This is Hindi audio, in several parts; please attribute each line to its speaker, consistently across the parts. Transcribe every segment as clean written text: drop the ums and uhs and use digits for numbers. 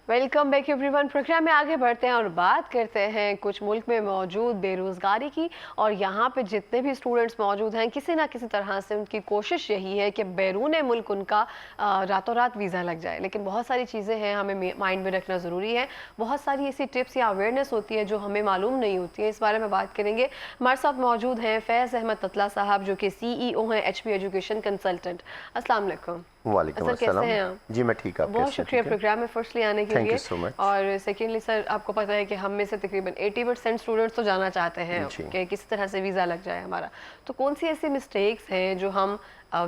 Speaker 1: Welcome back everyone. प्रोग्राम में आगे बढ़ते हैं और बात करते हैं कुछ मुल्क में मौजूद बेरोज़गारी की। और यहाँ पे जितने भी स्टूडेंट्स मौजूद हैं, किसी ना किसी तरह से उनकी कोशिश यही है कि बैरून मुल्क उनका रातों रात वीज़ा लग जाए। लेकिन बहुत सारी चीज़ें हैं, हमें माइंड में रखना ज़रूरी है। बहुत सारी ऐसी टिप्स या अवेयरनेस होती है जो हमें मालूम नहीं होती है। इस बारे में बात करेंगे। हमारे साथ मौजूद हैं फैज़ अहमद ततला साहब, जो कि CEO हैं HP एजुकेशन कंसल्टेंट। अस्सलाम वालेकुम।
Speaker 2: वालेकुम
Speaker 1: सर, कैसे
Speaker 2: अस्सलाम।
Speaker 1: हैं आप?
Speaker 2: जी मैं ठीक, आप
Speaker 1: बहुत
Speaker 2: कैसे हैं?
Speaker 1: शुक्रिया
Speaker 2: ठीक है,
Speaker 1: प्रोग्राम में फर्स्टली आने के
Speaker 2: थैंक
Speaker 1: लिए।
Speaker 2: You so much.
Speaker 1: और सेकेंडली सर, आपको पता है कि हम में से तकरीबन 80% स्टूडेंट्स तो जाना चाहते हैं
Speaker 2: जी
Speaker 1: कि किस तरह से वीज़ा लग जाए हमारा। तो कौन सी ऐसी मिस्टेक्स हैं जो हम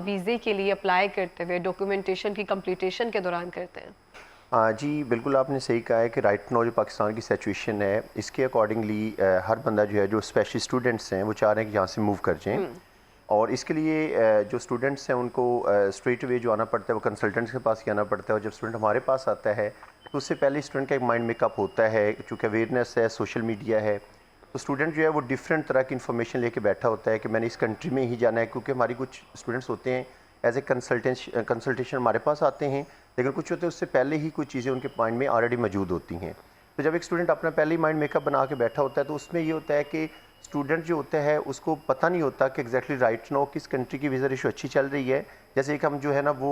Speaker 1: वीज़े के लिए अप्लाई करते हुए डॉक्यूमेंटेशन की कंप्लीटेशन के दौरान करते हैं?
Speaker 2: जी बिल्कुल, आपने सही कहा है कि राइट नाउ जो पाकिस्तान की सिचुएशन है, इसके अकॉर्डिंगली हर बंदा जो है, जो स्पेशल स्टूडेंट्स हैं, वो चाह रहे हैं कि यहाँ से मूव कर जाएँ। और इसके लिए जो स्टूडेंट्स हैं उनको स्ट्रेट अवे जो आना पड़ता है वो कंसल्टेंट्स के पास ही आना पड़ता है। और जब स्टूडेंट हमारे पास आता है तो उससे पहले स्टूडेंट का एक माइंड मेकअप होता है, चूँकि अवेयरनेस है, सोशल मीडिया है, तो स्टूडेंट जो है वो डिफरेंट तरह की इन्फॉर्मेशन लेके बैठा होता है कि मैंने इस कंट्री में ही जाना है। क्योंकि हमारी कुछ स्टूडेंट्स होते हैं एज ए कंसल्टेशन हमारे पास आते हैं, लेकिन कुछ होते हैं उससे पहले ही कुछ चीज़ें उनके माइंड में ऑलरेडी मौजूद होती हैं। तो जब एक स्टूडेंट अपना पहले ही माइंड मेकअप बना के बैठा होता है तो उसमें ये होता है कि स्टूडेंट जो होता है उसको पता नहीं होता कि एग्जैक्टली राइट नाउ किस कंट्री की वीज़ा रेशो अच्छी चल रही है। जैसे एक हम जो है ना वो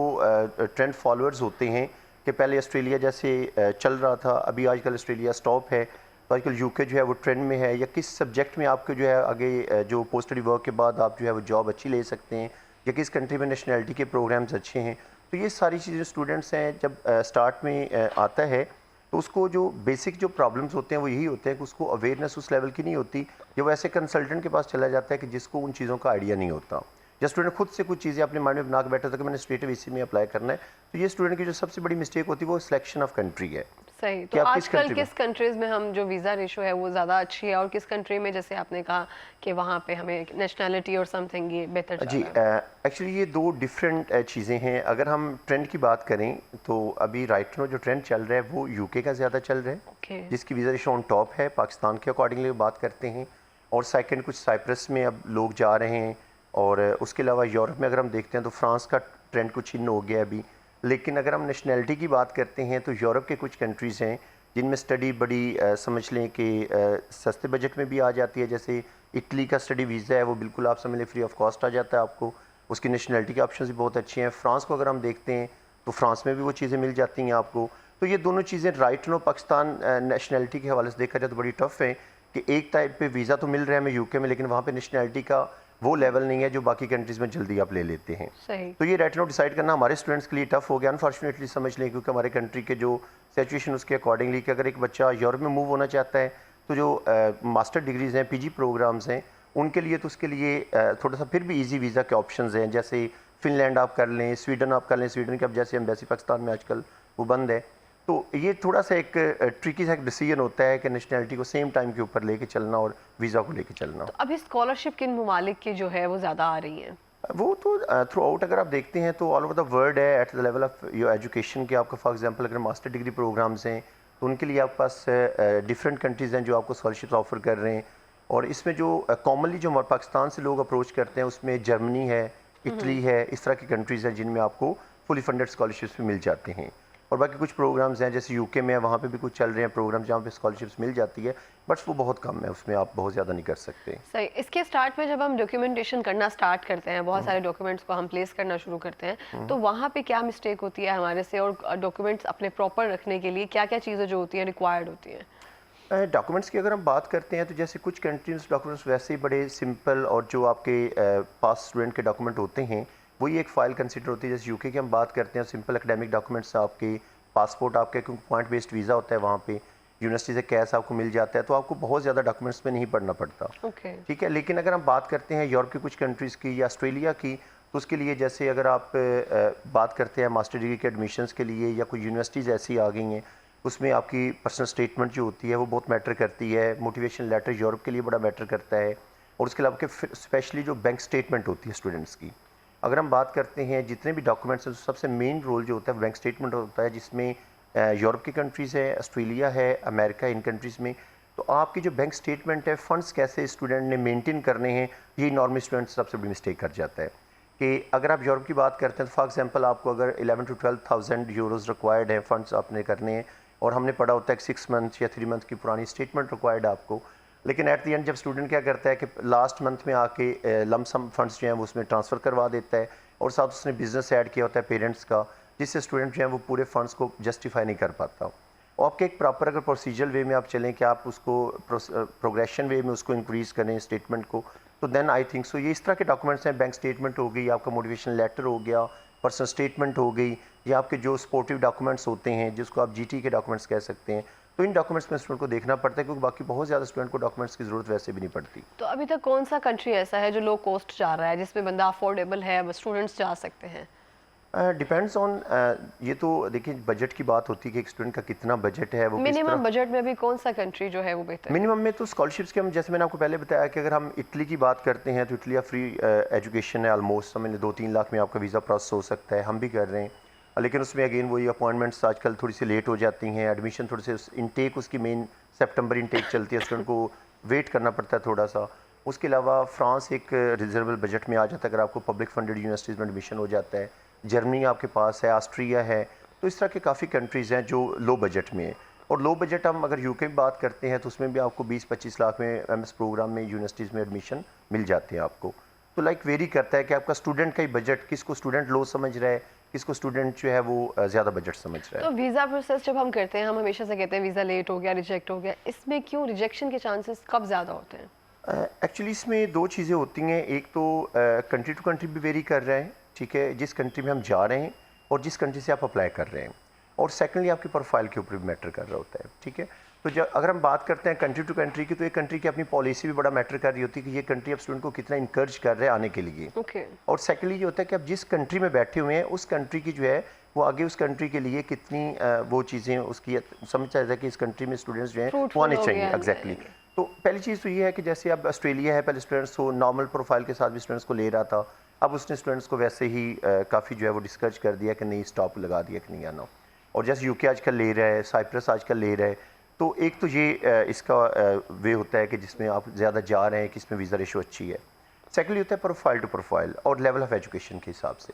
Speaker 2: ट्रेंड फॉलोअर्स होते हैं कि पहले ऑस्ट्रेलिया जैसे चल रहा था, अभी आजकल ऑस्ट्रेलिया स्टॉप है, तो आजकल यूके जो है वो ट्रेंड में है। या किस सब्जेक्ट में आपके जो है आगे जो पोस्ट स्टडी वर्क के बाद आप जो है वो जॉब अच्छी ले सकते हैं, या किस कंट्री में नेशनैलिटी के प्रोग्राम्स अच्छे हैं। तो ये सारी चीज़ें स्टूडेंट्स हैं जब स्टार्ट में आता है तो उसको जो बेसिक जो प्रॉब्लम्स होते हैं वो यही होते हैं कि उसको अवेयरनेस उस लेवल की नहीं होती। जब वो ऐसे कंसल्टेंट के पास चला जाता है कि जिसको उन चीज़ों का आइडिया नहीं होता, या स्टूडेंट खुद से कुछ चीज़ें अपने माइंड में बना के बैठा था कि मैंने स्ट्रेट इसी में अप्लाई करना है, तो ये स्टूडेंट की जो सबसे बड़ी मिस्टेक होती है वो सिलेक्शन ऑफ कंट्री है
Speaker 1: सही।
Speaker 2: कि
Speaker 1: तो
Speaker 2: आप किस
Speaker 1: आजकल
Speaker 2: कंट्री में।
Speaker 1: किस कंट्रीज में हम जो वीज़ा रेशो है वो ज़्यादा अच्छी है, और किस कंट्री में जैसे आपने कहा कि वहाँ पे हमें नेशनैलिटी और समथिंग ये बेहतर चल
Speaker 2: जी
Speaker 1: रहा है?
Speaker 2: एक्चुअली ये दो डिफरेंट चीज़ें हैं। अगर हम ट्रेंड की बात करें तो अभी राइट नो जो ट्रेंड चल रहा है वो यूके का ज़्यादा चल रहा है,
Speaker 1: ओके।
Speaker 2: जिसकी वीज़ा रेशो ऑन टॉप है पाकिस्तान के अकॉर्डिंगली बात करते हैं। और सेकंड कुछ साइप्रस में अब लोग जा रहे हैं। और उसके अलावा यूरोप में अगर हम देखते हैं तो फ्रांस का ट्रेंड कुछ इन हो गया अभी। लेकिन अगर हम नेशनैलिटी की बात करते हैं तो यूरोप के कुछ कंट्रीज़ हैं जिनमें स्टडी बड़ी समझ लें कि सस्ते बजट में भी आ जाती है। जैसे इटली का स्टडी वीज़ा है वो बिल्कुल आप समझ लें फ्री ऑफ कॉस्ट आ जाता है आपको, उसकी नेशनैलिटी के ऑप्शन भी बहुत अच्छे हैं। फ्रांस को अगर हम देखते हैं तो फ्रांस में भी वो चीज़ें मिल जाती हैं आपको। तो ये दोनों चीज़ें राइट नो पाकिस्तान नेशनैलिटी के हवाले से देखा जाए तो बड़ी टफ है कि एक टाइप पे वीज़ा तो मिल रहा है हमें यूके में, लेकिन वहाँ पे नेशनैलिटी का वो लेवल नहीं है जो बाकी कंट्रीज़ में जल्दी आप ले लेते हैं।
Speaker 1: सही।
Speaker 2: तो ये राइट नाउ डिसाइड करना हमारे स्टूडेंट्स के लिए टफ हो गया अनफॉर्चुनेटली, समझ लें, क्योंकि हमारे कंट्री के जो सिचुएशन उसके अकॉर्डिंगली कि अगर एक बच्चा यूरोप में मूव होना चाहता है तो जो मास्टर डिग्रीज़ हैं, पीजी प्रोग्राम्स हैं, उनके लिए तो उसके लिए थोड़ा सा फिर भी इजी वीज़ा के ऑप्शंस हैं। जैसे फिनलैंड आप कर लें, स्वीडन आप कर लें। स्वीडन के अब जैसे एम्बेसी पाकिस्तान में आजकल वो बंद है, तो ये थोड़ा सा एक ट्रिकी सा एक डिसीजन होता है कि नेशनैलिटी को सेम टाइम के ऊपर लेके चलना और वीज़ा को लेके चलना।
Speaker 1: तो अभी स्कॉलरशिप किन ममालिक की जो है वो ज़्यादा आ रही है?
Speaker 2: वो तो थ्रू आउट अगर आप देखते हैं तो ऑल ओवर द वर्ल्ड है at the level of your education के। आपका फॉर एग्जांपल अगर मास्टर डिग्री प्रोग्राम्स हैं तो उनके लिए आपके पास डिफरेंट कंट्रीज़ हैं जो आपको स्कॉलरशिप ऑफर कर रहे हैं। और इसमें जो कॉमनली जो हमारे पाकिस्तान से लोग अप्रोच करते हैं उसमें जर्मनी है, इटली है, इस तरह की कंट्रीज़ हैं जिनमें आपको फुली फंडेड स्कॉलरशिप्स भी मिल जाते हैं। और बाकी कुछ प्रोग्राम्स हैं जैसे यूके में है, वहाँ पे भी कुछ चल रहे हैं प्रोग्राम्स जहाँ पे स्कॉलरशिप्स मिल जाती है, बट वो बहुत कम है, उसमें आप बहुत ज़्यादा नहीं कर सकते।
Speaker 1: सही। इसके स्टार्ट में जब हम डॉक्यूमेंटेशन करना स्टार्ट करते हैं, बहुत सारे डॉक्यूमेंट्स को हम प्लेस करना शुरू करते हैं, तो वहाँ पे क्या मिस्टेक होती है हमारे से? और डॉक्यूमेंट्स अपने प्रॉपर रखने के लिए क्या क्या चीज़ें जो होती हैं रिक्वायर्ड होती हैं?
Speaker 2: डॉक्यूमेंट्स की अगर हम बात करते हैं तो जैसे कुछ कंट्रीज डॉक्यूमेंट्स वैसे ही बड़े सिंपल, और जो आपके पास स्टूडेंट के डॉक्यूमेंट होते हैं वही एक फ़ाइल कंसिडर होती है। जैसे यूके की हम बात करते हैं, सिंपल एकेडमिक डॉक्यूमेंट्स आपके, पासपोर्ट आपके, क्योंकि पॉइंट बेस्ड वीज़ा होता है वहाँ पे, यूनिवर्सिटी से कैश आपको मिल जाता है, तो आपको बहुत ज़्यादा डॉक्यूमेंट्स में नहीं पढ़ना पड़ता।
Speaker 1: ओके।
Speaker 2: ठीक है, लेकिन अगर हम बात करते हैं यूरोप की कुछ कंट्रीज़ की या ऑस्ट्रेलिया की, तो उसके लिए जैसे अगर आप बात करते हैं मास्टर डिग्री के एडमिशन्स के लिए, या कोई यूनिवर्सिटीज़ ऐसी आ गई हैं उसमें आपकी पर्सनल स्टेटमेंट जो होती है वो बहुत मैटर करती है। मोटिवेशन लेटर यूरोप के लिए बड़ा मैटर करता है। और उसके अलावा के स्पेशली जो बैंक स्टेटमेंट होती है स्टूडेंट्स की, अगर हम बात करते हैं जितने भी डॉक्यूमेंट्स हैं तो सबसे मेन रोल जो होता है बैंक स्टेटमेंट होता है, जिसमें यूरोप की कंट्रीज़ है, ऑस्ट्रेलिया है, अमेरिका, इन कंट्रीज़ में। तो आपकी जो बैंक स्टेटमेंट है, फंड्स कैसे स्टूडेंट ने मेंटेन करने हैं, ये नॉर्मल स्टूडेंट सबसे बड़ी मिस्टेक कर जाता है कि अगर आप यूरोप की बात करते हैं तो फॉर एग्जांपल आपको अगर 11 to 12,000 यूरोज़ रिक्वायर्ड है, फंड्स आपने करने हैं, और हमने पढ़ा होता है कि 6 मंथ या 3 मंथ की पुरानी स्टेटमेंट रिक्वायर्ड है आपको। लेकिन एट द एंड जब स्टूडेंट क्या करता है कि लास्ट मंथ में आके लमसम फंड्स जो हैं वो उसमें ट्रांसफ़र करवा देता है, और साथ उसने बिज़नेस ऐड किया होता है पेरेंट्स का, जिससे स्टूडेंट जो है वो पूरे फंड्स को जस्टिफाई नहीं कर पाता। और आपके एक प्रॉपर अगर प्रोसीजर वे में आप चलें कि आप उसको प्रोग्रेशन वे में उसको इंक्रीज़ करें स्टेटमेंट को, तो देन आई थिंक सो ये इस तरह के डॉक्यूमेंट्स हैं, बैंक स्टेटमेंट हो गई, आपका मोटिवेशन लेटर हो गया, पर्सनल स्टेटमेंट हो गई, या आपके जो सपोर्टिव डॉक्यूमेंट्स होते हैं जिसको आप जीटी के डॉक्यूमेंट्स कह सकते हैं, तो इन डॉक्यूमेंट्स में स्टूडेंट को देखना पड़ता है, क्योंकि बाकी बहुत ज़्यादा स्टूडेंट को डॉक्यूमेंट्स की ज़रूरत वैसे भी नहीं पड़ती।
Speaker 1: तो अभी तक कौन सा कंट्री ऐसा है जो लो कॉस्ट जा रहा है, जिसमें बंदा अफोर्डेबल है, स्टूडेंट्स जा सकते हैं?
Speaker 2: डिपेंड्स ऑन ये तो देखिए बजट की बात होती है कि एक स्टूडेंट का कितना बजट है, वो किस
Speaker 1: मिनिमम
Speaker 2: तरह।
Speaker 1: बजट में अभी कौन सा कंट्री जो है वो बेहतर है?
Speaker 2: मिनिमम में तो स्कॉलरशिप्स के हम, जैसे मैंने आपको पहले बताया कि अगर हम इटली की बात करते हैं तो इटली फ्री एजुकेशन है ऑलमोस्ट, समझ लें 2-3 लाख में आपका वीज़ा प्रोसेस हो सकता है, हम भी कर रहे हैं। लेकिन उसमें अगेन वही अपॉइंटमेंट्स आजकल थोड़ी सी लेट हो जाती हैं, एडमिशन थोड़े से, इनटेक उसकी मेन सितंबर इनटेक चलती है, स्टूडेंट को वेट करना पड़ता है थोड़ा सा। उसके अलावा फ्रांस एक रिजर्वेबल बजट में आ जाता है अगर आपको पब्लिक फंडेड यूनिवर्सिटीज़ में एडमिशन हो जाता है, जर्मनी आपके पास है, ऑस्ट्रिया है, तो इस तरह के काफ़ी कंट्रीज़ हैं जो लो बजट में है। और लो बजट हम अगर यूके की बात करते हैं तो उसमें भी आपको 20-25 लाख में एमएस प्रोग्राम में यूनिवर्सिटीज़ में एडमिशन मिल जाते हैं आपको। तो लाइक वेरी करता है कि आपका स्टूडेंट का ही बजट, किसको स्टूडेंट लो समझ रहा है, किसको स्टूडेंट जो है वो ज़्यादा बजट समझ रहा
Speaker 1: तो
Speaker 2: है।
Speaker 1: वीज़ा प्रोसेस जब हम करते हैं, हम हमेशा से कहते हैं वीज़ा लेट हो गया, रिजेक्ट हो गया, इसमें क्यों रिजेक्शन के चांसेस कब ज़्यादा होते हैं?
Speaker 2: एक्चुअली इसमें दो चीज़ें होती हैं, एक तो कंट्री टू कंट्री भी वेरी कर रहा है, ठीक है, जिस कंट्री में हम जा रहे हैं और जिस कंट्री से आप अप्लाई कर रहे हैं, और सेकेंडली आपकी प्रोफाइल के ऊपर भी मैटर कर रहा होता है, ठीक है। तो जब अगर हम बात करते हैं कंट्री टू कंट्री की, तो एक कंट्री की अपनी पॉलिसी भी बड़ा मैटर कर रही होती है कि ये कंट्री अब स्टूडेंट को कितना इंकरेज कर रहा है आने के लिए।
Speaker 1: ओके।
Speaker 2: और सेकेंडली ये होता है कि अब जिस कंट्री में बैठे हुए हैं उस कंट्री की जो है वो आगे उस कंट्री के लिए कितनी वो चीज़ें उसकी समझ जाता है कि इस कंट्री में स्टूडेंट्स जो हैं वो
Speaker 1: फ्रूटफुल
Speaker 2: आने
Speaker 1: हो
Speaker 2: चाहिए।
Speaker 1: गया
Speaker 2: एग्जैक्टली। तो पहली चीज़ तो ये है कि जैसे अब ऑस्ट्रेलिया है, पहले स्टूडेंट्स को नॉर्मल प्रोफाइल के साथ भी स्टूडेंट्स को ले रहा था, अब उसने स्टूडेंट्स को वैसे ही काफ़ी जो है वो डिस्करेज कर दिया कि नहीं, स्टॉप लगा दिया कि नहीं आना। और जैसे यूके आजकल ले रहा है, साइप्रस आजकल ले रहा है, तो एक तो ये इसका वे होता है कि जिसमें आप ज़्यादा जा रहे हैं कि इसमें वीज़ा रेशो अच्छी है। सेकेंडली होता है प्रोफाइल टू प्रोफाइल और लेवल ऑफ एजुकेशन के हिसाब से।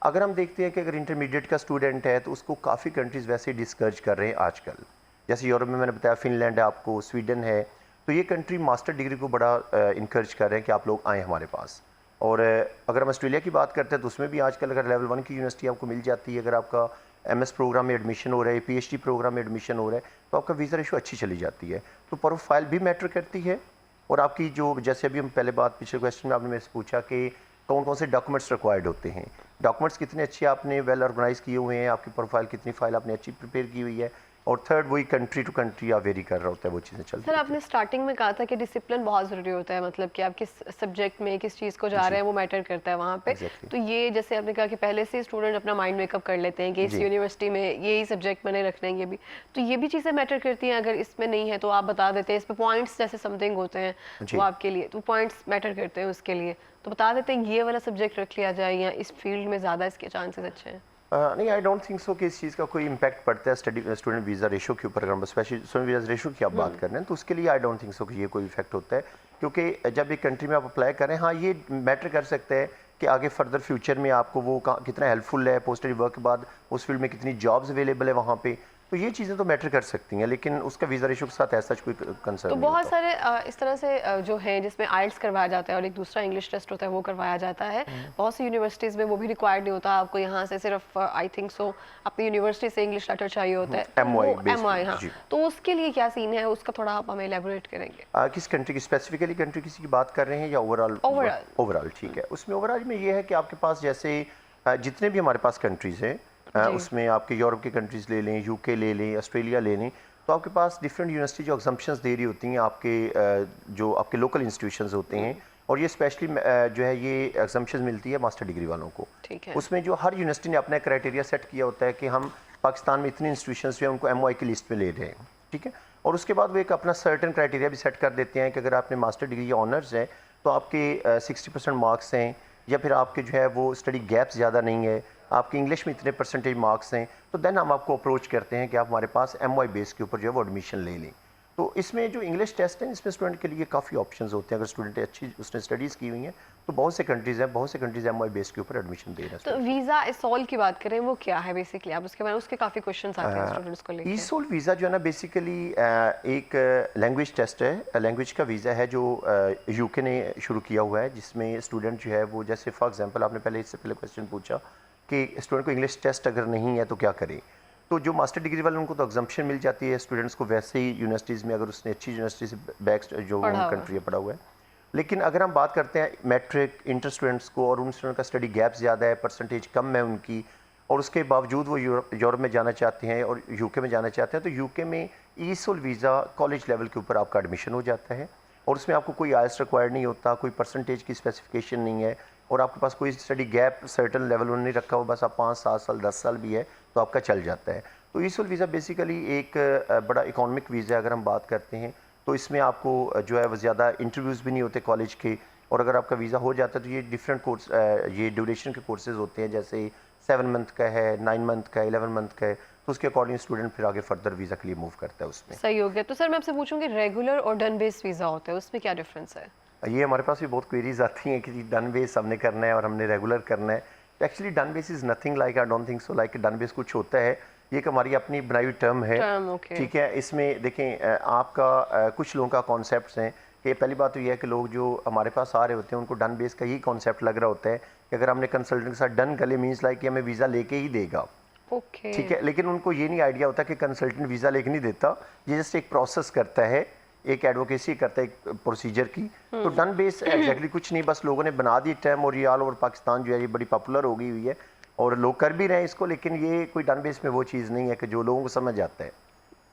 Speaker 2: अगर हम देखते हैं कि अगर इंटरमीडिएट का स्टूडेंट है तो उसको काफ़ी कंट्रीज़ वैसे ही डिस्करेज कर रहे हैं आजकल। जैसे यूरोप में मैंने बताया फिनलैंड है, आपको स्वीडन है, तो ये कंट्री मास्टर डिग्री को बड़ा इंकरेज कर रहे हैं कि आप लोग आएँ हमारे पास। और अगर हम ऑस्ट्रेलिया की बात करते हैं तो उसमें भी आजकल अगर लेवल 1 की यूनिवर्सिटी आपको मिल जाती है, अगर आपका एमएस प्रोग्राम में एडमिशन हो रहा है, पीएचडी प्रोग्राम में एडमिशन हो रहा है, तो आपका वीज़ा रेशो अच्छी चली जाती है। तो प्रोफाइल भी मैटर करती है, और आपकी जो, जैसे अभी हम पहले बात पिछले क्वेश्चन में आपने मेरे से पूछा कि कौन कौन से डॉक्यूमेंट्स रिक्वायर्ड होते हैं, डॉक्यूमेंट्स कितने अच्छे आपने वेल ऑर्गेनाइज किए हुए हैं, आपकी प्रोफाइल कितनी फाइल आपने अच्छी प्रिपेयर की हुई है, और थर्ड वही कंट्री टू कंट्री या वेरी कर रहा होता है, वो चीज़ें चलती
Speaker 1: सर,
Speaker 2: हैं।
Speaker 1: आपने स्टार्टिंग में कहा था कि डिसिप्लिन बहुत ज़रूरी होता है, मतलब कि आप किस सब्जेक्ट में किस चीज़ को जा रहे हैं वो मैटर करता है वहाँ पे।
Speaker 2: Exactly.
Speaker 1: तो ये जैसे आपने कहा कि पहले से स्टूडेंट अपना माइंड मेकअप कर लेते हैं कि इस
Speaker 2: जी।
Speaker 1: यूनिवर्सिटी में यही सब्जेक्ट मैंने रखने हैं, ये भी, तो ये भी चीज़ें मैटर करती हैं। अगर इसमें नहीं है तो आप बता देते हैं, इस पे पॉइंट्स जैसे समथिंग होते हैं
Speaker 2: जी।
Speaker 1: वो आपके लिए, तो पॉइंट्स मैटर करते हैं उसके लिए, तो बता देते हैं ये वाला सब्जेक्ट रख लिया जाए या इस फील्ड में ज़्यादा इसके चांसेस अच्छे हैं।
Speaker 2: नहीं, आई डोंट थिंक सो कि इस चीज़ का कोई इम्पैक्ट पड़ता है स्टूडेंट वीज़ा रेशो के ऊपर। अगर हम स्पेशली स्टूडेंट वीज़ा रेशो की आप बात कर रहे हैं तो उसके लिए आई डोंट थिंक सो कि ये कोई इफेक्ट होता है, क्योंकि जब एक कंट्री में आप अप्लाई करें, हाँ ये मैटर कर सकता है कि आगे फर्दर फ्यूचर में आपको वो कितना हेल्पफुल है, पोस्ट स्टडी वर्क के बाद उस फील्ड में कितनी जॉब्स अवेलेबल है वहाँ पे, तो ये चीज़ें तो मैटर कर सकती हैं, लेकिन उसका वीज़ा रेशो के साथ ऐसा कोई कंसर्न
Speaker 1: तो
Speaker 2: नहीं
Speaker 1: बहुत
Speaker 2: होता।
Speaker 1: सारे इस तरह से जो हैं जिसमें आइल्स करवाया जाता है और एक दूसरा इंग्लिश टेस्ट होता है वो करवाया जाता है। बहुत सी यूनिवर्सिटीज़ में वो भी रिक्वायर्ड नहीं होता, आपको यहाँ से सिर्फ आई थिंक सो अपनी यूनिवर्सिटी से इंग्लिश लेटर चाहिए होता है।
Speaker 2: MY based,
Speaker 1: MI, हाँ।
Speaker 2: जी।
Speaker 1: तो उसके लिए क्या सीन है, उसका थोड़ा आप हमें एलेबोरेट करेंगे?
Speaker 2: किस कंट्री की, स्पेसिफिकली कंट्री किसी की बात कर रहे हैं या ओवरऑल?
Speaker 1: Overall।
Speaker 2: ओवरऑल, ठीक है। उसमें ओवरऑल में ये है कि आपके पास जैसे जितने भी हमारे पास कंट्रीज़ हैं, उसमें आपके यूरोप की कंट्रीज़ ले लें, यूके ले लें, ऑस्ट्रेलिया ले लें, तो आपके पास डिफरेंट यूनिवर्सिटी जो एग्जम्पशंस दे रही होती हैं आपके जो आपके लोकल इंस्टीट्यूशंस होते हैं, और ये स्पेशली जो है ये एग्जम्पशंस मिलती है मास्टर डिग्री वालों को।
Speaker 1: ठीक है।
Speaker 2: उसमें जो हर यूनिवर्सिटी ने अपना क्राइटेरिया सेट किया होता है कि हम पाकिस्तान में इतने इंस्टीट्यूशंस जो हैं उनको MOI की लिस्ट में ले रहे हैं, ठीक है। और उसके बाद वो एक अपना सर्टेन क्राइटेरिया भी सेट कर देते हैं कि अगर आपने मास्टर डिग्री या ऑनर्स है तो आपके 60% मार्क्स हैं, या फिर आपके जो है वो स्टडी गैप्स ज़्यादा नहीं है, आपकी इंग्लिश में इतने परसेंटेज मार्क्स हैं, तो देन हम आपको अप्रोच करते हैं कि आप हमारे पास MOI बेस के ऊपर जो है वो एडमिशन ले लें। तो इसमें जो इंग्लिश टेस्ट है इसमें स्टूडेंट के लिए काफ़ी ऑप्शंस होते हैं, अगर स्टूडेंट अच्छी उसने स्टडीज़ की हुई हैं तो बहुत से कंट्रीज़ हैं, बहुत से कंट्रीज़ MOI बेस के ऊपर एडमिशन दे रहे
Speaker 1: तो
Speaker 2: हैं।
Speaker 1: वीज़ा इसॉल की बात करें वो क्या है बेसिकली, आप उसके बारे में, उसके काफ़ी क्वेश्चंस आते हैं स्टूडेंट्स को लेके।
Speaker 2: ईसोल वीज़ा जो है ना बेसिकली एक लैंग्वेज टेस्ट है, लैंग्वेज का वीज़ा है जो यूके ने शुरू किया हुआ है, जिसमें स्टूडेंट जो है वो, जैसे फॉर एग्जांपल आपने पहले इससे पहले क्वेश्चन पूछा कि स्टूडेंट को इंग्लिश टेस्ट अगर नहीं है तो क्या करें। तो जो मास्टर डिग्री वाले उनको तो एग्जम्पशन मिल जाती है स्टूडेंट्स को वैसे ही यूनिवर्सिटीज़ में, अगर उसने अच्छी यूनिवर्सिटी से बैक जो
Speaker 1: पढ़ा हुआ
Speaker 2: कंट्री है पढ़ा हुआ है। लेकिन अगर हम बात करते हैं मैट्रिक इंटर स्टूडेंट्स को, और उन स्टूडेंट का स्टडी गैप ज़्यादा है, परसेंटेज कम है उनकी, और उसके बावजूद वो यूरोप में जाना चाहते हैं और यूके में जाना चाहते हैं, तो यूके में ईसोल वीज़ा कॉलेज लेवल के ऊपर आपका एडमिशन हो जाता है, और उसमें आपको कोई आइल्स रिक्वायर्ड नहीं होता, कोई परसेंटेज की स्पेसिफिकेशन नहीं है, और आपके पास कोई स्टडी गैप सर्टन लेवल उन्होंने नहीं रखा हो, बस आप 5-7 साल 10 साल भी है तो आपका चल जाता है। तो ईसोल वीज़ा बेसिकली एक बड़ा इकोनॉमिक वीज़ा है अगर हम बात करते हैं, तो इसमें आपको जो है वो ज़्यादा इंटरव्यूज़ भी नहीं होते कॉलेज के, और अगर आपका वीज़ा हो जाता है तो ये डिफरेंट कोर्स, ये ड्यूरेशन के कोर्सेज होते हैं, जैसे 7 मंथ का है, 9 मंथ का है, 11 मंथ का है, तो उसके अकॉर्डिंग स्टूडेंट फिर आगे फर्दर वीज़ा के लिए मूव करता है उसमें।
Speaker 1: सही हो गया। तो सर मैं आपसे पूछूंगी, रेगुलर और डन बेस्ड वीज़ा होता है, उसमें क्या डिफरेंस है?
Speaker 2: ये हमारे पास भी बहुत क्वेरीज आती हैं कि डन बेस हमने करना है और हमने रेगुलर करना है। Actually done base is nothing like, I don't think so like done base कुछ होता है, ये एक हमारी अपनी बनाई हुई टर्म है।
Speaker 1: ओके।
Speaker 2: ठीक है, इसमें देखें आपका कुछ लोगों का कॉन्सेप्ट हैं कि पहली बात तो ये है कि लोग जो हमारे पास आ रहे होते हैं उनको डन बेस का यही कॉन्सेप्ट लग रहा होता है कि अगर हमने कंसल्टेंट के साथ डन कर लिया मीन्स लाइक कि हमें वीज़ा लेके ही देगा।
Speaker 1: ओके।
Speaker 2: ठीक है, लेकिन उनको ये नहीं आइडिया होता कि कंसल्टेंट वीज़ा लेके नहीं देता, ये जस्ट एक प्रोसेस करता है, एक एडवोकेसी करता है एक प्रोसीजर की। तो डन बेस एग्जैक्टली कुछ नहीं, बस लोगों ने बना दी टर्म, और ये ऑल ओवर पाकिस्तान जो है ये बड़ी पॉपुलर हो गई हुई है और लोग कर भी रहे हैं इसको, लेकिन ये कोई डन बेस में वो चीज़ नहीं है कि जो लोगों को समझ आता है।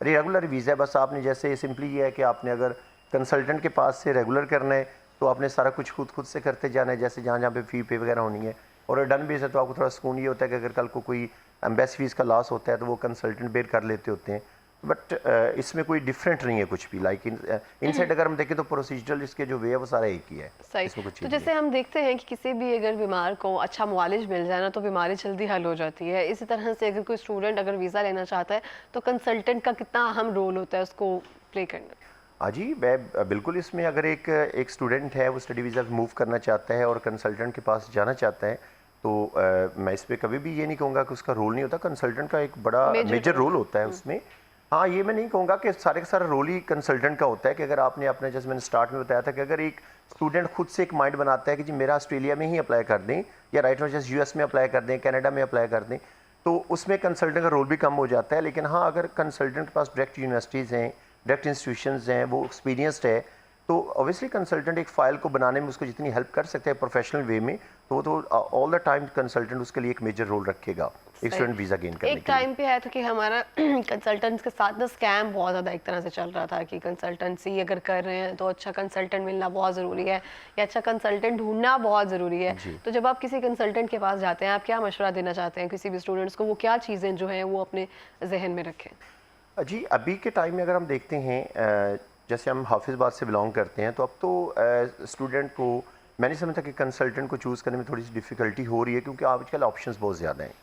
Speaker 2: रेगुलर वीज़ा है, बस आपने जैसे सिंपली ये है कि आपने अगर कंसल्टेंट के पास से रेगुलर करना है तो आपने सारा कुछ खुद से करते जाना है, जैसे जहाँ जहाँ पे फ़ी पे वगैरह होनी है। और डन बेस है तो आपको थोड़ा सुकून ये होता है कि अगर कल को कोई एम्बेसी फीस का लॉस होता है तो वो कंसल्टेंट बेयर कर लेते होते हैं। बट इसमें कोई डिफरेंट नहीं है कुछ भी, लाइक इनसाइड अगर हम देखें तो प्रोसीजरल इसके जो वे है वो सारा एक ही है।
Speaker 1: सही।
Speaker 2: इसमें कुछ
Speaker 1: तो
Speaker 2: चीज़
Speaker 1: जैसे हम देखते हैं कि किसी भी अगर बीमार को अच्छा मुआलिज मिल जाए ना तो बीमारी जल्दी हल हो जाती है। इसी तरह से अगर कोई स्टूडेंट अगर वीज़ा लेना चाहता है तो कंसल्टेंट का कितना अहम रोल होता है उसको प्ले करना?
Speaker 2: हाँ जी, मैं बिल्कुल इसमें अगर एक स्टूडेंट है वो स्टडी वीज़ा मूव करना चाहता है और कंसल्टेंट के पास जाना चाहता है, तो मैं इस पर कभी भी ये नहीं कहूँगा कि उसका रोल नहीं होता, कंसल्टेंट का एक बड़ा मेजर रोल होता है उसमें। हाँ, ये मैं नहीं कहूँगा कि सारे का सारा रोल ही कंसल्टेंट का होता है, कि अगर आपने अपने, जैसे मैंने स्टार्ट में बताया था कि अगर एक स्टूडेंट खुद से एक माइंड बनाता है कि जी मेरा ऑस्ट्रेलिया में ही अप्लाई कर दें, या राइट नाउ जैसे US में अप्लाई कर दें, कनाडा में अप्लाई कर दें, तो उसमें कंसल्टेंट का रोल भी कम हो जाता है। लेकिन हाँ, अगर कंसल्टेंट के पास डायरेक्ट यूनिवर्सिटीज़ हैं, डायरेक्ट इंस्टीट्यूशंस हैं, वो एक्सपीरियंसड है, तो ऑब्वियसली कंसल्टेंट एक फ़ाइल को बनाने में उसको जितनी हेल्प कर सकते हैं प्रोफेशनल वे में, तो वो तो ऑल द टाइम कंसल्टेंट उसके लिए एक मेजर रोल रखेगा एक स्टूडेंट वीज़ा गेन करने के लिए।
Speaker 1: एक टाइम पे है तो कि हमारा कंसल्टेंट्स के साथ ना स्कैम बहुत ज़्यादा एक तरह से चल रहा था कि कंसल्टेंसी अगर कर रहे हैं तो अच्छा कंसल्टेंट मिलना बहुत ज़रूरी है, या अच्छा कंसल्टेंट ढूंढना बहुत ज़रूरी है। तो जब आप किसी कंसल्टेंट के पास जाते हैं, आप क्या मशवरा देना चाहते हैं किसी भी स्टूडेंट्स को, वो क्या चीज़ें जो हैं वो अपने जहन में रखें?
Speaker 2: जी, अभी के टाइम में अगर हम देखते हैं, जैसे हम हाफिज़ाबाद से बिलोंग करते हैं, तो अब तो स्टूडेंट को मैं नहीं समझता कि कंसल्टेंट को चूज़ करने में थोड़ी सी डिफ़िकल्टी हो रही है, क्योंकि आजकल ऑप्शंस बहुत ज़्यादा हैं,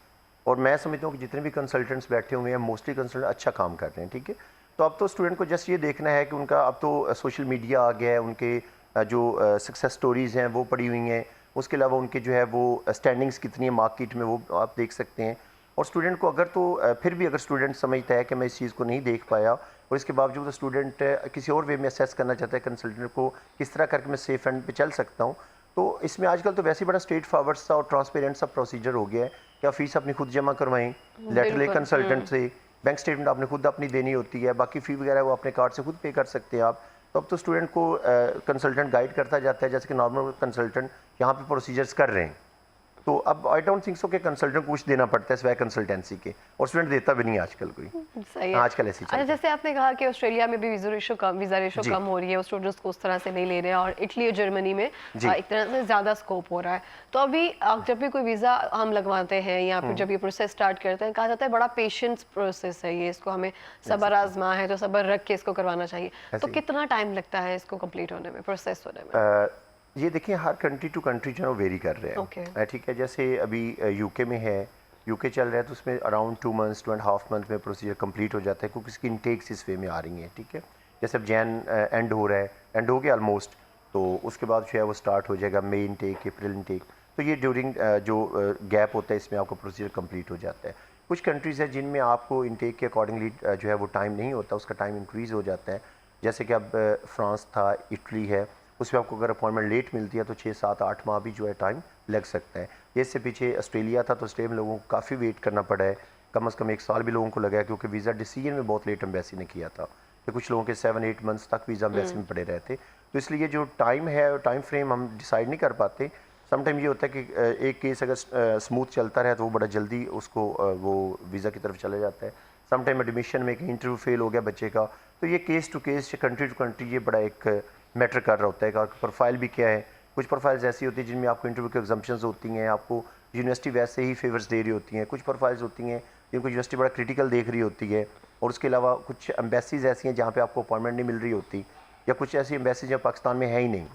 Speaker 2: और मैं समझता हूँ कि जितने भी कंसल्टेंट्स बैठे हुए हैं मोस्टली कंसल्टेंट अच्छा काम कर रहे हैं। ठीक है, तो अब तो स्टूडेंट को जस्ट ये देखना है कि उनका अब तो सोशल मीडिया आ गया है, उनके जो सक्सेस स्टोरीज़ हैं वो पड़ी हुई हैं, उसके अलावा उनके जो है वो स्टैंडिंग्स कितनी है मार्केट में वो आप देख सकते हैं। और स्टूडेंट को अगर तो फिर भी अगर स्टूडेंट समझता है कि मैं इस चीज़ को नहीं देख पाया, और इसके बावजूद स्टूडेंट किसी और वे में असेस करना चाहता है कंसल्टेंट को किस तरह करके मैं सेफ एंड पे चल सकता हूँ, तो इसमें आजकल तो वैसे ही बड़ा स्ट्रेट फॉरवर्ड सा और ट्रांसपेरेंट सा प्रोसीजर हो गया है कि आप फीस अपनी खुद जमा करवाएं, लेटर ले कंसल्टेंट से, बैंक स्टेटमेंट आपने खुद अपनी देनी होती है, बाकी फ़ी वगैरह वो अपने कार्ड से खुद पे कर सकते हैं आप। तो अब तो स्टूडेंट को कंसल्टेंट गाइड करता जाता है, जैसे कि नॉर्मल कंसल्टेंट यहाँ पे प्रोसीजर्स कर रहे हैं। तो अब आई डोंट थिंक सो कि कंसल्टेंट को कुछ देना पड़ता है सिवाय कंसल्टेंसी के, और स्टूडेंट देता भी नहीं है आजकल कोई।
Speaker 1: सही है।
Speaker 2: आजकल ऐसी
Speaker 1: अच्छा, जैसे आपने कहा कि ऑस्ट्रेलिया में भी वीज़ा रेशो कम हो रही है, स्टूडेंट्स को उस तरह से नहीं ले रहे हैं, और इटली और जर्मनी में एक तरह से ज़्यादा स्कोप हो रहा है। तो अभी जब भी कोई वीज़ा हम लगवाते हैं या फिर जब ये प्रोसेस स्टार्ट करते हैं, कहा जाता है बड़ा पेशेंस प्रोसेस है ये, इसको हमें सब्र आजमा है तो सब्र रख के इसको करवाना चाहिए। तो कितना टाइम लगता है इसको कंप्लीट होने में, प्रोसेस होने में?
Speaker 2: ये देखिए हर कंट्री टू कंट्री जो है वेरी कर रहे हैं। ठीक है, जैसे अभी यूके में है, यूके चल रहा है, तो उसमें अराउंड 2 मंथ्स 2.5 मंथ में प्रोसीजर कंप्लीट हो जाता है, क्योंकि इसकी इनटेक्स इस वे में आ रही हैं। ठीक है, जैसे अब जैन एंड हो रहा है, एंड हो गया ऑलमोस्ट, तो उसके बाद जो है वो स्टार्ट हो जाएगा मई इनटेक, अप्रैल इनटेक। तो ये ड्यूरिंग जो गैप होता है इसमें आपका प्रोसीजर कंप्लीट हो जाता है। कुछ कंट्रीज़ है जिनमें आपको इनटेक के अकॉर्डिंगली जो है वो टाइम नहीं होता, उसका टाइम इंक्रीज़ हो जाता है। जैसे कि अब फ्रांस था, इटली है, उसमें आपको अगर अपॉइंटमेंट लेट मिलती है तो 6, 7, 8 माह भी जो है टाइम लग सकता है। इससे पीछे ऑस्ट्रेलिया था, तो ऑस्ट्रेलिया में लोगों को काफ़ी वेट करना पड़ा है, कम से कम 1 साल भी लोगों को लगा है, क्योंकि वीज़ा डिसीजन में बहुत लेट एम्बेसी ने किया था। तो कुछ लोगों के 7-8 मंथ्स तक वीज़ा एम्बेसी में पड़े रहते। तो इसलिए जो टाइम है, टाइम फ्रेम हम डिसाइड नहीं कर पाते। समटाइम ये होता है कि एक केस अगर स्मूथ चलता रहे तो वो बड़ा जल्दी उसको वो वीज़ा की तरफ चला जाता है। समटाइम एडमिशन में कहीं इंटरव्यू फेल हो गया बच्चे का, तो ये case to case, country to country ये बड़ा एक मैटर कर रहा होता है कि प्रोफाइल भी क्या है। कुछ प्रोफाइल्स ऐसी होती है जिनमें आपको इंटरव्यू के एग्जाम्पशंस होती हैं, आपको यूनिवर्सिटी वैसे ही फेवर्स दे रही होती हैं। कुछ प्रोफाइल्स होती हैं जिनको यूनिवर्सिटी बड़ा क्रिटिकल देख रही होती है। और उसके अलावा कुछ एम्बेसीज ऐसी हैं जहाँ पे आपको अपॉइंटमेंट नहीं मिल रही होती, या कुछ ऐसी एम्बेसी जहाँ पाकिस्तान में है ही नहीं,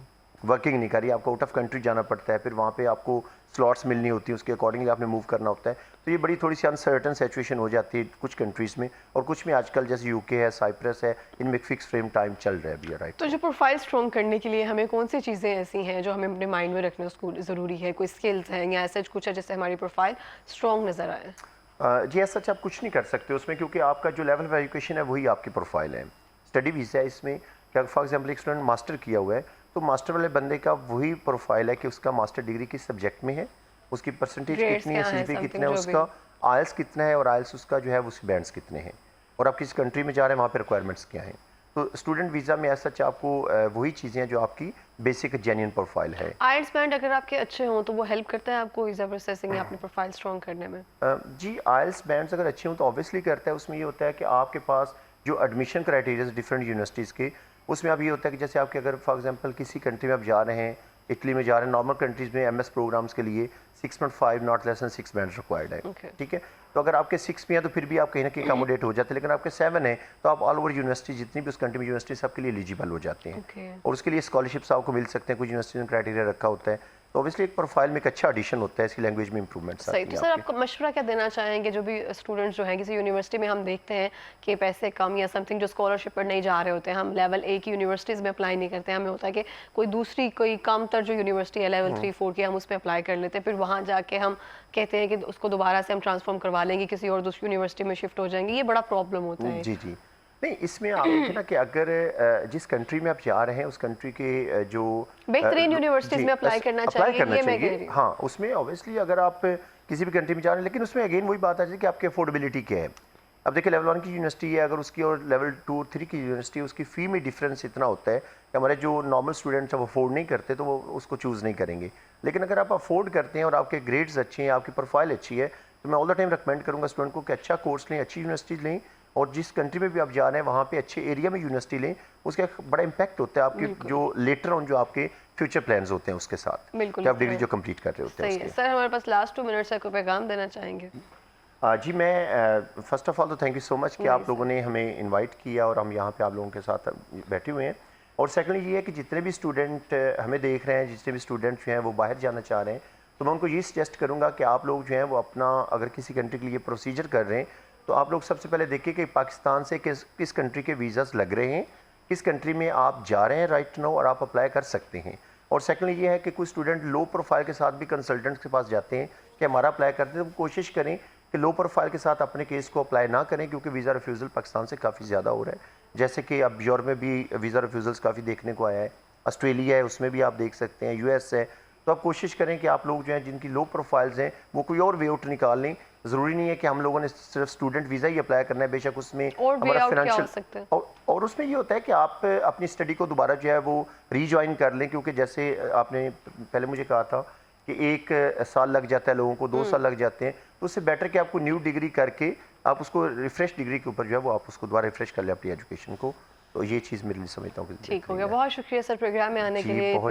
Speaker 2: वर्किंग नहीं कर रही, आपको आउट ऑफ कंट्री जाना पड़ता है, फिर वहाँ पे आपको स्लॉट्स मिलनी होती है, उसके अकॉर्डिंगली आपने मूव करना होता है। तो ये बड़ी थोड़ी सी अनसर्टन सिचुएशन हो जाती है कुछ कंट्रीज़ में, और कुछ में आजकल जैसे यूके है, साइप्रस है, इनमें एक फिक्स फ्रेम टाइम चल रहा है अभी। राइट,
Speaker 1: तो जो प्रोफाइल स्ट्रॉन्ग करने के लिए हमें कौन सी चीज़ें ऐसी हैं जो हमें अपने माइंड में रखना ज़रूरी है? कोई स्किल्स हैं या ऐसा कुछ है जिससे हमारी प्रोफाइल स्ट्रॉन्ग नज़र आए?
Speaker 2: जी ऐसा आप कुछ नहीं कर सकते उसमें, क्योंकि आपका जो लेवल ऑफ एजुकेशन है वही आपकी प्रोफाइल है। स्टडी वीज़ा है इसमें, क्या फॉर एग्जांपल एक स्टूडेंट मास्टर किया हुआ है, तो मास्टर वाले बंदे का वही प्रोफाइल है कि उसका मास्टर डिग्री किस सब्जेक्ट में है, उसकी परसेंटेज
Speaker 1: ग्रेड्स
Speaker 2: कितनी है,
Speaker 1: क्या हैं,
Speaker 2: सीजीपीए कितना है
Speaker 1: समथिंग जो भी।
Speaker 2: उसका, आइल्स कितना है, और आइल्स उसका जो है उसके बैंड्स कितने हैं, और आप किस कंट्री में जा रहे हैं वहाँ पे रिक्वायरमेंट्स क्या हैं। तो स्टूडेंट वीज़ा में ऐसा आपको वही चीज़ें हैं जो आपकी बेसिक जेन्युइन प्रोफाइल है।
Speaker 1: आइल्स बैंड अगर आपके अच्छे हों तो वो हेल्प करता है आपको वीज़ा प्रोसेसिंग या अपनी प्रोफाइल स्ट्रॉन्ग करने में?
Speaker 2: जी आइल्स बैंड्स अगर अच्छे हों तो ऑब्वियसली करता है। उसमें ये होता है कि आपके पास जो एडमिशन क्राइटेरिया डिफरेंट यूनिवर्सिटीज़ के, उसमें अब ये होता है कि जैसे आपके अगर फॉर एग्जांपल किसी कंट्री में आप जा रहे हैं, इटली में जा रहे हैं, नॉर्मल कंट्रीज़ में एमएस प्रोग्राम्स के लिए 6.5 not less than 6 band required है।
Speaker 1: Okay.
Speaker 2: ठीक है, तो अगर आपके 6 में है तो फिर भी आप कहीं ना कहीं अकोमोडेट हो जाते हैं, लेकिन आपके 7 है तो आप ऑल ओवर यूनिवर्सिटी जितनी भी उस कंट्री में यूनिवर्सिटी सबके लिए एलिजिबल हो जाते हैं।
Speaker 1: Okay.
Speaker 2: और उसके लिए स्कॉलरशिप्स आपको मिल सकते हैं, कुछ यूनिवर्सिटी में क्राइटेरिया रखा होता है। तो ऑब्वियसली एक प्रोफाइल में एक अच्छा एडिशन होता है, इसकी लैंग्वेज में इंप्रूवमेंट्स आती
Speaker 1: सही।
Speaker 2: हैं
Speaker 1: तो सर
Speaker 2: आपके।
Speaker 1: आपको मशवरा क्या देना चाहेंगे जो भी स्टूडेंट्स जो हैं किसी यूनिवर्सिटी में हम देखते हैं कि पैसे कम या समथिंग जो स्कॉलरशिप पर नहीं जा रहे होते हैं, हम लेवल ए की यूनिवर्सिटीज़ में अप्लाई नहीं करते हैं, हमें होता है कि कोई दूसरी कोई कम तर जो यूनिवर्सिटी है लेवल 3, 4 की हम उस पर अप्लाई कर लेते हैं, फिर वहाँ जाके हम कहते हैं कि उसको दोबारा से हम ट्रांसफॉर्म करवा लेंगे, किसी और दूसरी यूनिवर्सिटी में शिफ्ट हो जाएंगे, ये बड़ा प्रॉब्लम होता है।
Speaker 2: जी जी, नहीं इसमें आप देखिए ना कि अगर जिस कंट्री में आप जा रहे हैं उस कंट्री के जो
Speaker 1: बेहतरीन यूनिवर्सिटीज़
Speaker 2: जी,
Speaker 1: में अप्लाई करना चाहिए, ये मैं कह रही हूँ।
Speaker 2: हाँ उसमें ऑब्वियसली अगर आप किसी भी कंट्री में जा रहे हैं, लेकिन उसमें अगेन वही बात आ जाती है कि आपकी अफोर्डेबिलिटी क्या है। अब देखिए लेवल 1 की यूनिवर्सिटी है, अगर उसकी और लेवल 2 और 3 की यूनिवर्सिटी है, उसकी फ़ी में डिफरेंस इतना होता है कि हमारे जो नॉर्मल स्टूडेंट्स हैं वो अफोर्ड नहीं करते, तो वो उसको चूज़ नहीं करेंगे। लेकिन अगर आप अफोर्ड करते हैं और आपके ग्रेड्स अच्छे हैं, आपकी प्रोफाइल अच्छी है, तो मैं ऑल द टाइम रिकमेंड करूँगा स्टूडेंट को कि अच्छा कोर्स लें, अच्छी यूनिवर्सिटी लें, और जिस कंट्री में भी आप जा रहे हैं वहाँ पे अच्छे एरिया में यूनिवर्सिटी लें। उसका एक बड़ा इम्पैक्ट होता है आपके जो लेटर ऑन जो आपके फ्यूचर प्लान्स होते हैं उसके साथ,
Speaker 1: बिल्कुल
Speaker 2: कि आप डिग्री जो कंप्लीट कर रहे होते हैं
Speaker 1: सही है।
Speaker 2: उसके।
Speaker 1: सर हमारे पास लास्ट 2 मिनट्स है, कोई पैगाम देना चाहेंगे?
Speaker 2: जी मैं फ़र्स्ट ऑफ़ ऑल तो थैंक यू सो मच कि आप लोगों ने हमें इनवाइट किया और हम यहाँ पे आप लोगों के साथ बैठे हुए हैं। और सेकंडली ये है कि जितने भी स्टूडेंट हमें देख रहे हैं, जितने भी स्टूडेंट जो हैं वो बाहर जाना चाह रहे हैं, तो मैं उनको ये सजेस्ट करूँगा कि आप लोग जो हैं वो अपना अगर किसी कंट्री के लिए प्रोसीजर कर रहे हैं, तो आप लोग सबसे पहले देखिए कि पाकिस्तान से किस कंट्री के वीज़ास लग रहे हैं, किस कंट्री में आप जा रहे हैं राइट नाउ, और आप अप्लाई कर सकते हैं। और सेकंडली ये है कि कुछ स्टूडेंट लो प्रोफाइल के साथ भी कंसल्टेंट्स के पास जाते हैं कि हमारा अप्लाई करते हैं, तो कोशिश करें कि लो प्रोफाइल के साथ अपने केस को अप्लाई ना करें, क्योंकि वीज़ा रिफ्यूज़ल पाकिस्तान से काफ़ी ज़्यादा हो रहा है। जैसे कि अब यूरोप में भी वीज़ा रिफ्यूज़ल्स काफ़ी देखने को आया है, ऑस्ट्रेलिया है उसमें भी आप देख सकते हैं, यूएस है। तो आप कोशिश करें कि आप लोग जो हैं जिनकी लो प्रोफाइल्स हैं वो कोई और वे आउट निकाल लें। ज़रूरी नहीं है कि हम लोगों ने सिर्फ स्टूडेंट वीज़ा ही अप्लाई करना है, बेशक उसमें
Speaker 1: और वे
Speaker 2: हमारा
Speaker 1: आउट क्या हो
Speaker 2: फिनेंशियल
Speaker 1: सकता है?
Speaker 2: और उसमें ये होता है कि आप अपनी स्टडी को दोबारा जो है वो रीजॉइन कर लें, क्योंकि जैसे आपने पहले मुझे कहा था कि 1 साल लग जाता है लोगों को, 2 साल लग जाते हैं, तो उससे बेटर कि आपको न्यू डिग्री करके आप उसको रिफ्रेश डिग्री के ऊपर जो है वो आप उसको दोबारा रिफ्रेश कर लें अपनी एजुकेशन को। तो ये चीज़ मेरे लिए समझता हूँ कि
Speaker 1: ठीक हो गया। बहुत शुक्रिया सर प्रोग्राम में आने के
Speaker 2: जी
Speaker 1: लिए,
Speaker 2: बहुत